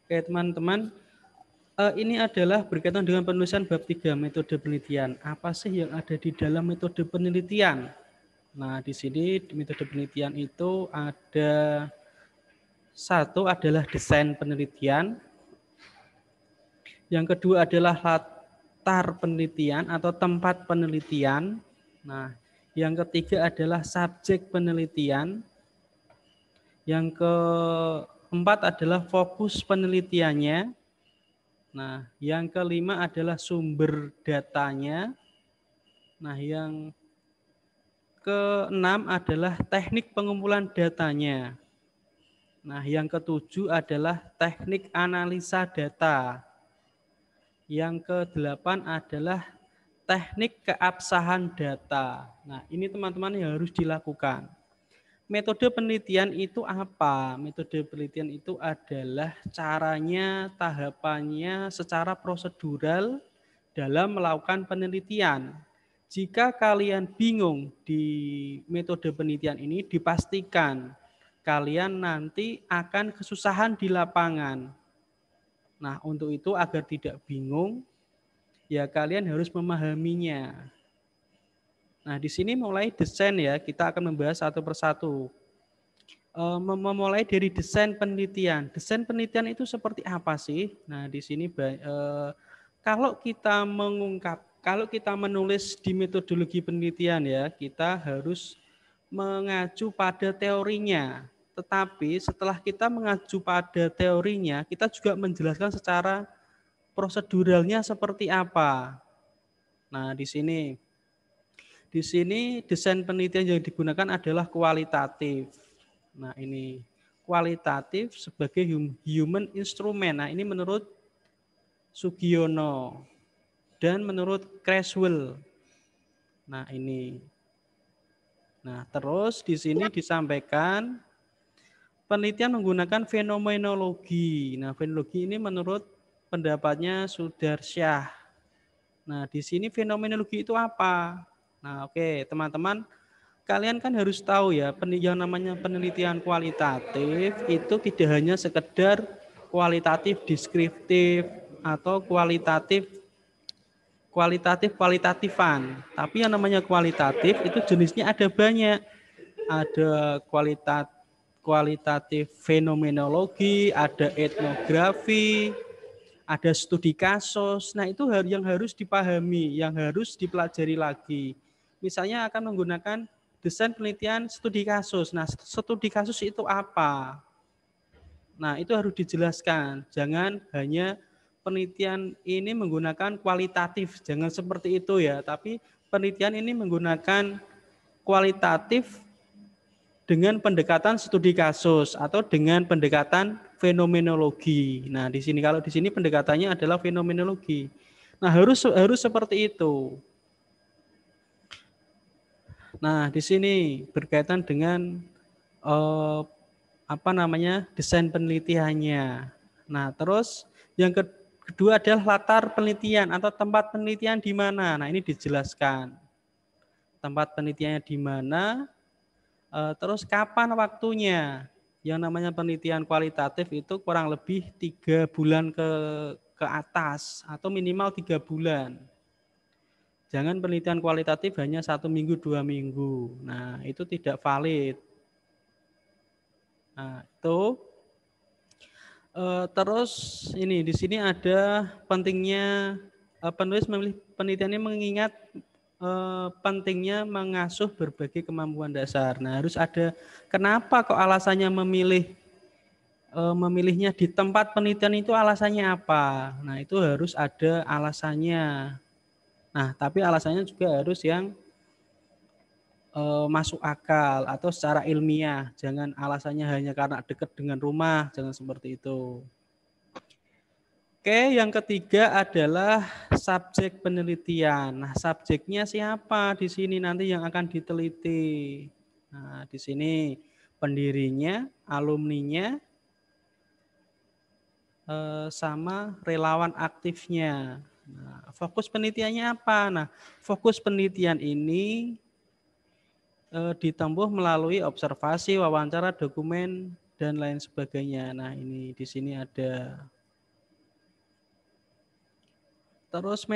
Oke, teman-teman, ini adalah berkaitan dengan penulisan bab 3 metode penelitian. Apa sih yang ada di dalam metode penelitian? Nah, di sini di metode penelitian itu ada satu adalah desain penelitian, yang kedua adalah latar penelitian atau tempat penelitian. Nah, yang ketiga adalah subjek penelitian. Yang keempat adalah fokus penelitiannya. Nah, yang kelima adalah sumber datanya. Nah, yang keenam adalah teknik pengumpulan datanya. Nah, yang ketujuh adalah teknik analisa data. Yang kedelapan adalah teknik keabsahan data. Nah, ini teman-teman yang harus dilakukan. Metode penelitian itu apa? Metode penelitian itu adalah caranya, tahapannya secara prosedural dalam melakukan penelitian. Jika kalian bingung di metode penelitian ini, dipastikan kalian nanti akan kesusahan di lapangan. Nah, untuk itu agar tidak bingung, ya kalian harus memahaminya. Nah, di sini mulai desain ya, kita akan membahas satu persatu. Memulai dari desain penelitian. Desain penelitian itu seperti apa sih? Nah, di sini kalau kita menulis di metodologi penelitian ya, kita harus mengacu pada teorinya. Tetapi setelah kita mengacu pada teorinya, kita juga menjelaskan secara proseduralnya seperti apa. Nah, di sini desain penelitian yang digunakan adalah kualitatif. Nah, ini kualitatif sebagai human instrument. Nah, ini menurut Sugiono dan menurut Creswell. Nah, ini. Nah, terus di sini disampaikan penelitian menggunakan fenomenologi. Nah, fenomenologi ini menurut pendapatnya Sudarsyah. Nah, di sini fenomenologi itu apa? Nah, oke, teman-teman, kalian kan harus tahu ya, yang namanya penelitian kualitatif itu tidak hanya sekedar kualitatif deskriptif atau kualitatifan. Tapi yang namanya kualitatif itu jenisnya ada banyak. Ada kualitatif fenomenologi, ada etnografi, ada studi kasus. Nah, itu yang harus dipahami, yang harus dipelajari lagi. Misalnya akan menggunakan desain penelitian studi kasus. Nah, studi kasus itu apa? Nah, itu harus dijelaskan. Jangan hanya penelitian ini menggunakan kualitatif. Jangan seperti itu ya. Tapi penelitian ini menggunakan kualitatif dengan pendekatan studi kasus atau dengan pendekatan fenomenologi. Nah, kalau di sini pendekatannya adalah fenomenologi. Nah, harus seperti itu. Nah, di sini berkaitan dengan desain penelitiannya. Nah, terus yang kedua adalah latar penelitian atau tempat penelitian di mana. Nah, ini dijelaskan. Tempat penelitiannya di mana, terus kapan waktunya. Yang namanya penelitian kualitatif itu kurang lebih 3 bulan ke atas atau minimal 3 bulan. Jangan penelitian kualitatif hanya 1 minggu, 2 minggu. Nah, itu tidak valid. Nah, itu terus ini di sini ada pentingnya penulis memilih penelitiannya mengingat pentingnya mengasuh berbagai kemampuan dasar. Nah, harus ada kenapa kok alasannya memilihnya di tempat penelitian itu alasannya apa? Nah, itu harus ada alasannya. Nah, tapi alasannya juga harus yang masuk akal atau secara ilmiah. Jangan alasannya hanya karena dekat dengan rumah, jangan seperti itu. Oke, yang ketiga adalah subjek penelitian. Nah, subjeknya siapa di sini nanti yang akan diteliti? Nah, di sini pendirinya, alumninya, sama relawan aktifnya. Nah, fokus penelitiannya apa? Nah, fokus penelitian ini ditempuh melalui observasi, wawancara, dokumen, dan lain sebagainya. Nah, ini di sini ada Terus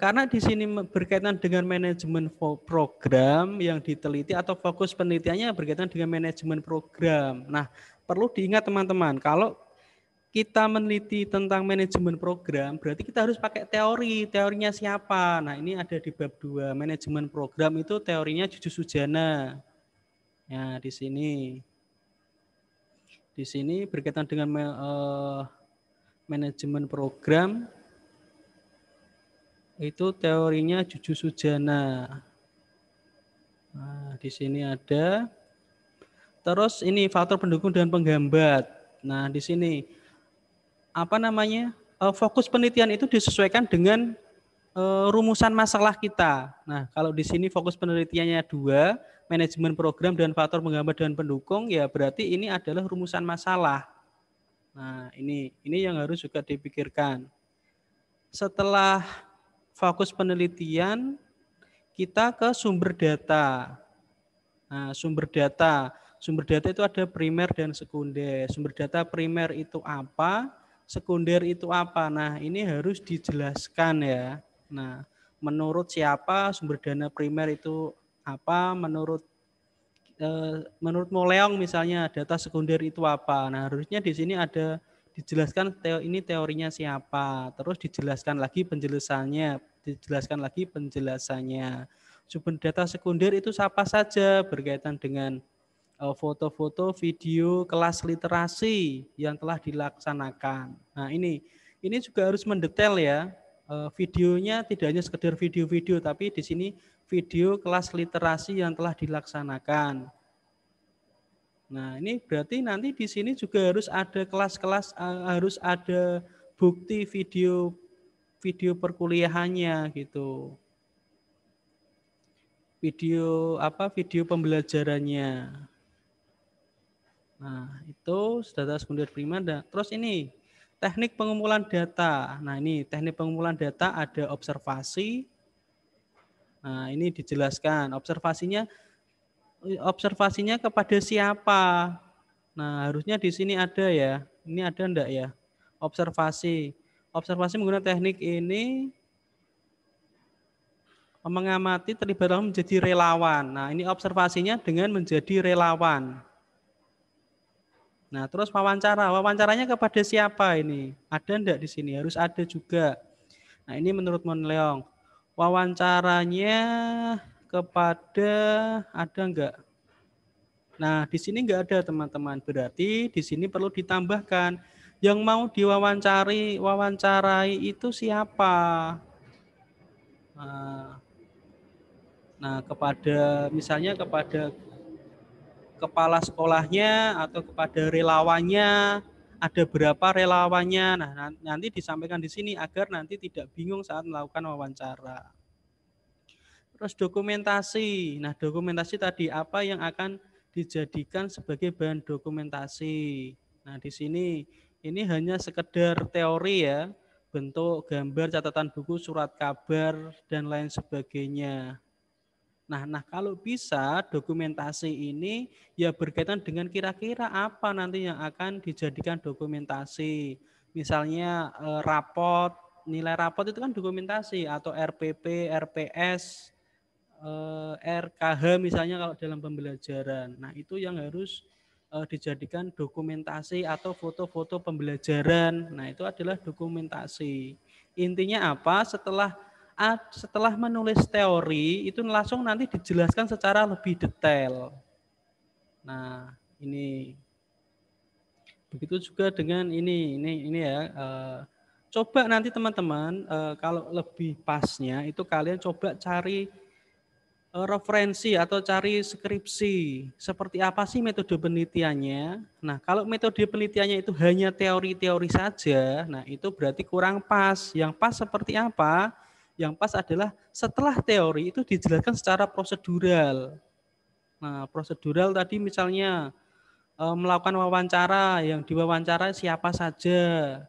karena di sini berkaitan dengan manajemen program yang diteliti atau fokus penelitiannya berkaitan dengan manajemen program. Nah, perlu diingat teman-teman, kalau kita meneliti tentang manajemen program, berarti kita harus pakai teori. Teorinya siapa? Nah, ini ada di bab 2. Manajemen program itu teorinya Juju Sujana. Ya, di sini. Di sini berkaitan dengan manajemen program. Itu teorinya Juju Sujana. Nah, di sini ada. Terus ini faktor pendukung dan penghambat. Nah, di sini apa namanya? Fokus penelitian itu disesuaikan dengan rumusan masalah kita. Nah, kalau di sini fokus penelitiannya 2, manajemen program dan faktor penghambat dan pendukung, ya berarti ini adalah rumusan masalah. Nah, ini yang harus juga dipikirkan. Setelah fokus penelitian, kita ke sumber data. Nah, sumber data itu ada primer dan sekunder. Sumber data primer itu apa? Sekunder itu apa? Nah, ini harus dijelaskan ya. Nah, menurut siapa sumber data primer itu apa? Menurut Moleong misalnya data sekunder itu apa? Nah, harusnya di sini ada dijelaskan ini teorinya siapa, terus dijelaskan lagi penjelasannya, Sumber data sekunder itu siapa saja berkaitan dengan foto-foto, video, kelas literasi yang telah dilaksanakan. Nah, ini juga harus mendetail ya. Videonya tidak hanya sekedar video-video, tapi di sini video kelas literasi yang telah dilaksanakan. Nah, ini berarti nanti di sini juga harus ada kelas-kelas, harus ada bukti video perkuliahannya gitu. Video pembelajarannya. Nah, itu data sekunder primer. Terus ini teknik pengumpulan data. Nah, ini teknik pengumpulan data ada observasi. Nah, ini dijelaskan observasinya kepada siapa. Nah, harusnya di sini ada ya. Ini ada enggak ya? Observasi menggunakan teknik ini mengamati terlibat dalam menjadi relawan. Nah, ini observasinya dengan menjadi relawan. Nah, terus wawancaranya kepada siapa ini? Ada enggak di sini? Harus ada juga. Nah, ini menurut Monleong. Wawancaranya kepada ada enggak? Nah, di sini enggak ada, teman-teman. Berarti di sini perlu ditambahkan yang mau wawancarai itu siapa? Nah, misalnya kepada kepala sekolahnya atau kepada relawannya, ada berapa relawannya. Nah, nanti disampaikan di sini agar nanti tidak bingung saat melakukan wawancara. Terus dokumentasi. Nah, dokumentasi tadi apa yang akan dijadikan sebagai bahan dokumentasi. Nah, di sini ini hanya sekedar teori ya, bentuk gambar, catatan buku, surat kabar, dan lain sebagainya. Nah, kalau bisa dokumentasi ini ya berkaitan dengan kira-kira apa nanti yang akan dijadikan dokumentasi. Misalnya nilai rapot itu kan dokumentasi, atau RPP, RPS, RKH misalnya kalau dalam pembelajaran. Nah, itu yang harus dijadikan dokumentasi, atau foto-foto pembelajaran. Nah, itu adalah dokumentasi. Intinya apa? Setelah menulis teori itu langsung nanti dijelaskan secara lebih detail. Nah, ini begitu juga dengan ini ya. Coba nanti teman-teman kalau lebih pasnya itu kalian coba cari referensi atau cari skripsi. Seperti apa sih metode penelitiannya? Nah, kalau metode penelitiannya itu hanya teori-teori saja, nah itu berarti kurang pas. Yang pas seperti apa? Yang pas adalah setelah teori itu dijelaskan secara prosedural. Nah, prosedural tadi misalnya melakukan wawancara, yang diwawancara siapa saja.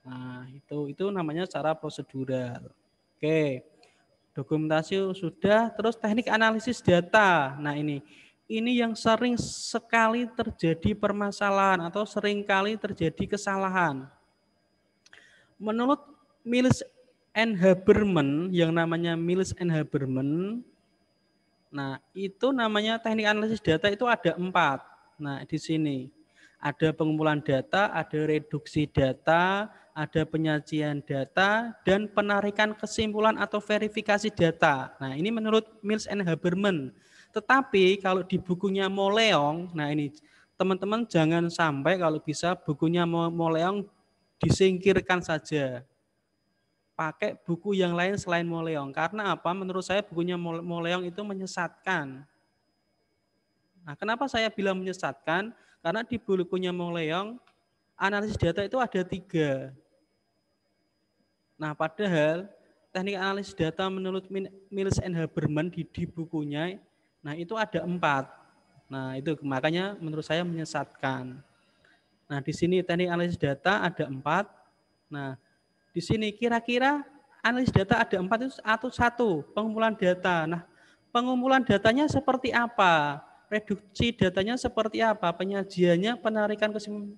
Nah, itu namanya secara prosedural. Oke. Dokumentasi sudah, terus teknik analisis data. Nah, ini yang sering sekali terjadi permasalahan atau sering kali terjadi kesalahan. Menurut and Haberman, yang namanya Mills and Haberman. Nah, itu namanya teknik analisis data itu ada 4. Nah, di sini ada pengumpulan data, ada reduksi data, ada penyajian data, dan penarikan kesimpulan atau verifikasi data. Nah, ini menurut Mills and Haberman. Tetapi kalau di bukunya Moleong, nah ini teman-teman jangan sampai kalau bisa bukunya Moleong disingkirkan saja. Pakai buku yang lain selain Moleong. Karena apa? Menurut saya bukunya Moleong itu menyesatkan. Nah, kenapa saya bilang menyesatkan? Karena di bukunya Moleong, analisis data itu ada 3. Nah, padahal teknik analisis data menurut Mills and Haberman di bukunya, nah itu ada 4. Nah, itu makanya menurut saya menyesatkan. Nah, di sini teknik analisis data ada 4. Nah, di sini kira-kira analisis data ada 4 itu atau 1 pengumpulan data. Nah, pengumpulan datanya seperti apa? Reduksi datanya seperti apa? Penyajiannya, penarikan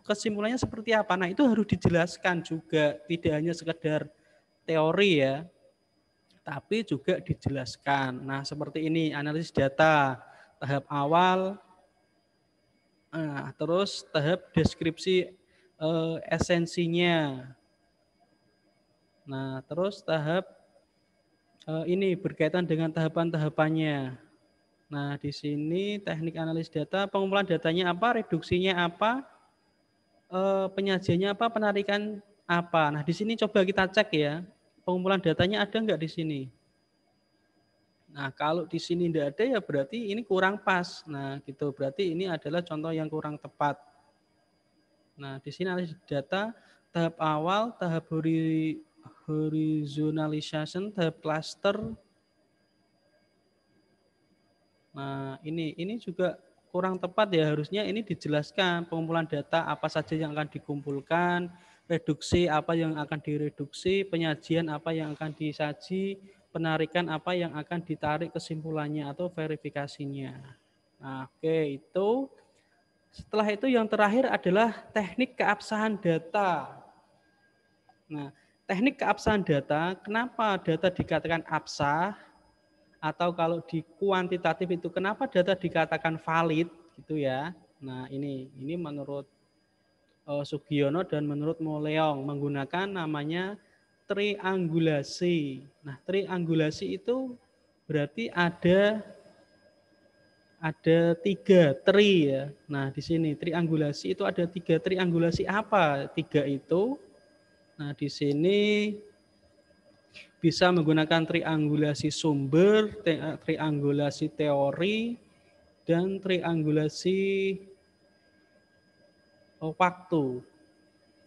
kesimpulannya seperti apa? Nah, itu harus dijelaskan juga, tidak hanya sekedar teori ya, tapi juga dijelaskan. Nah, seperti ini analisis data tahap awal, terus tahap deskripsi esensinya. Nah, terus tahap ini berkaitan dengan tahapan-tahapannya. Nah, di sini teknik analisis data, pengumpulan datanya apa, reduksinya apa, penyajiannya apa, penarikan apa. Nah, di sini coba kita cek ya, pengumpulan datanya ada nggak di sini? Nah, kalau di sini tidak ada ya berarti ini kurang pas. Nah, gitu. Berarti ini adalah contoh yang kurang tepat. Nah, di sini analisis data tahap awal, tahap horizontalization, tahap cluster. Nah, ini juga kurang tepat ya, harusnya ini dijelaskan pengumpulan data apa saja yang akan dikumpulkan, reduksi apa yang akan direduksi, penyajian apa yang akan disaji, penarikan apa yang akan ditarik kesimpulannya atau verifikasinya. Nah, oke, itu. Setelah itu yang terakhir adalah teknik keabsahan data. Nah, teknik keabsahan data, kenapa data dikatakan absah? Atau kalau di kuantitatif itu kenapa data dikatakan valid gitu ya. Nah, ini menurut Sugiono dan menurut Moleong menggunakan namanya triangulasi. Nah, triangulasi itu berarti ada 3 tri ya. Nah, di sini triangulasi itu ada 3. Triangulasi apa? 3 itu. Nah, di sini bisa menggunakan triangulasi sumber, triangulasi teori, dan triangulasi waktu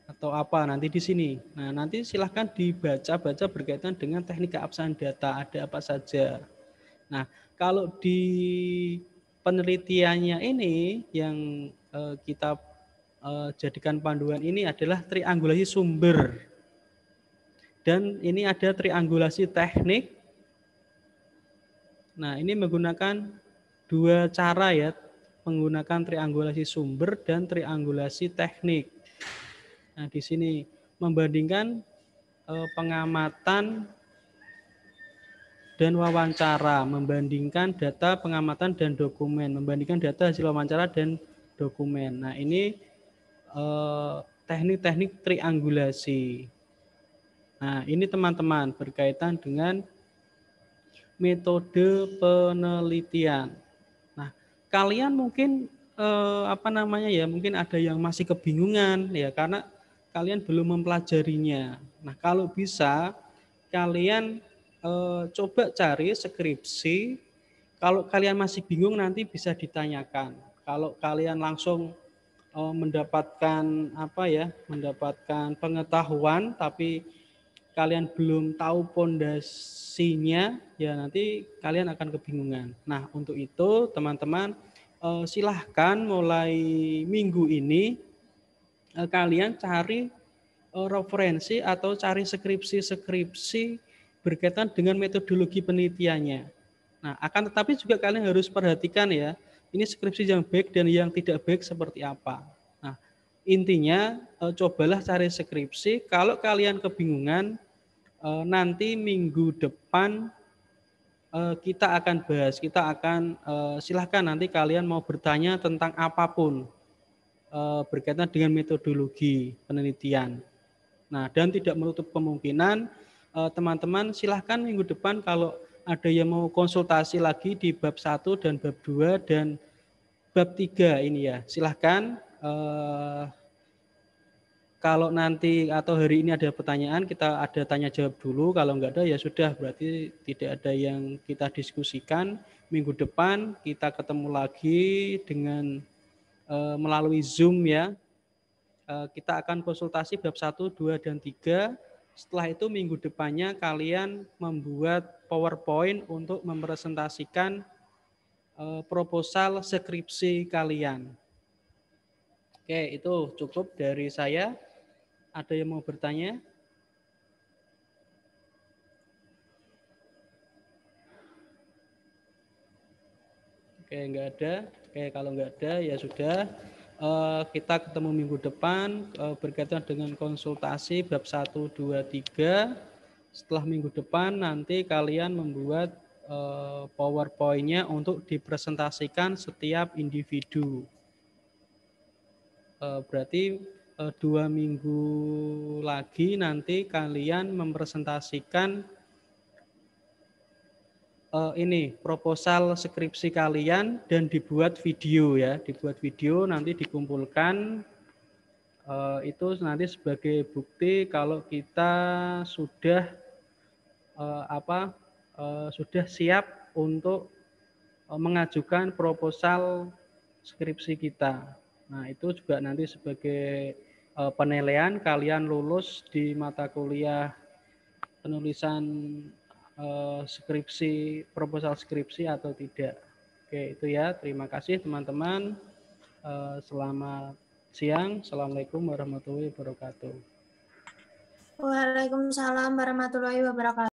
atau apa nanti di sini. Nah, nanti silahkan dibaca-baca berkaitan dengan teknik keabsahan data, ada apa saja. Nah, kalau di penelitiannya ini yang kita jadikan panduan ini adalah triangulasi sumber. Dan ini ada triangulasi teknik. Nah, ini menggunakan 2 cara ya, menggunakan triangulasi sumber dan triangulasi teknik. Nah, di sini membandingkan pengamatan dan wawancara, membandingkan data pengamatan dan dokumen, membandingkan data hasil wawancara dan dokumen. Nah, ini teknik-teknik triangulasi. Nah, ini teman-teman berkaitan dengan metode penelitian. Nah, kalian mungkin mungkin ada yang masih kebingungan ya karena kalian belum mempelajarinya. Nah, kalau bisa kalian coba cari skripsi. Kalau kalian masih bingung nanti bisa ditanyakan. Kalau kalian langsung mendapatkan mendapatkan pengetahuan tapi kalian belum tahu pondasinya, ya nanti kalian akan kebingungan. Nah, untuk itu teman-teman silahkan mulai minggu ini kalian cari referensi atau cari skripsi-skripsi berkaitan dengan metodologi penelitiannya. Nah, akan tetapi juga kalian harus perhatikan ya, ini skripsi yang baik dan yang tidak baik seperti apa. Nah, intinya cobalah cari skripsi, kalau kalian kebingungan, nanti minggu depan kita akan bahas, silahkan nanti kalian mau bertanya tentang apapun berkaitan dengan metodologi penelitian. Nah, dan tidak menutup kemungkinan teman-teman silahkan minggu depan kalau ada yang mau konsultasi lagi di bab 1 dan bab 2 dan bab 3 ini ya, silahkan kalau nanti atau hari ini ada pertanyaan, kita ada tanya jawab dulu. Kalau enggak ada ya sudah, berarti tidak ada yang kita diskusikan. Minggu depan kita ketemu lagi dengan melalui Zoom ya. Kita akan konsultasi bab 1, 2, dan 3. Setelah itu minggu depannya kalian membuat PowerPoint untuk mempresentasikan proposal skripsi kalian. Oke, itu cukup dari saya. Ada yang mau bertanya? Oke, enggak ada. Oke, kalau enggak ada ya sudah. Kita ketemu minggu depan berkaitan dengan konsultasi bab 1, 2, 3. Setelah minggu depan nanti kalian membuat PowerPoint-nya untuk dipresentasikan setiap individu. Berarti 2 minggu lagi nanti kalian mempresentasikan ini proposal skripsi kalian dan dibuat video ya, dibuat video nanti dikumpulkan itu nanti sebagai bukti kalau kita sudah sudah siap untuk mengajukan proposal skripsi kita. Nah, itu juga nanti sebagai penilaian kalian lulus di mata kuliah penulisan skripsi, proposal skripsi atau tidak. Oke, itu ya. Terima kasih teman-teman. Selamat siang. Assalamualaikum warahmatullahi wabarakatuh. Waalaikumsalam warahmatullahi wabarakatuh.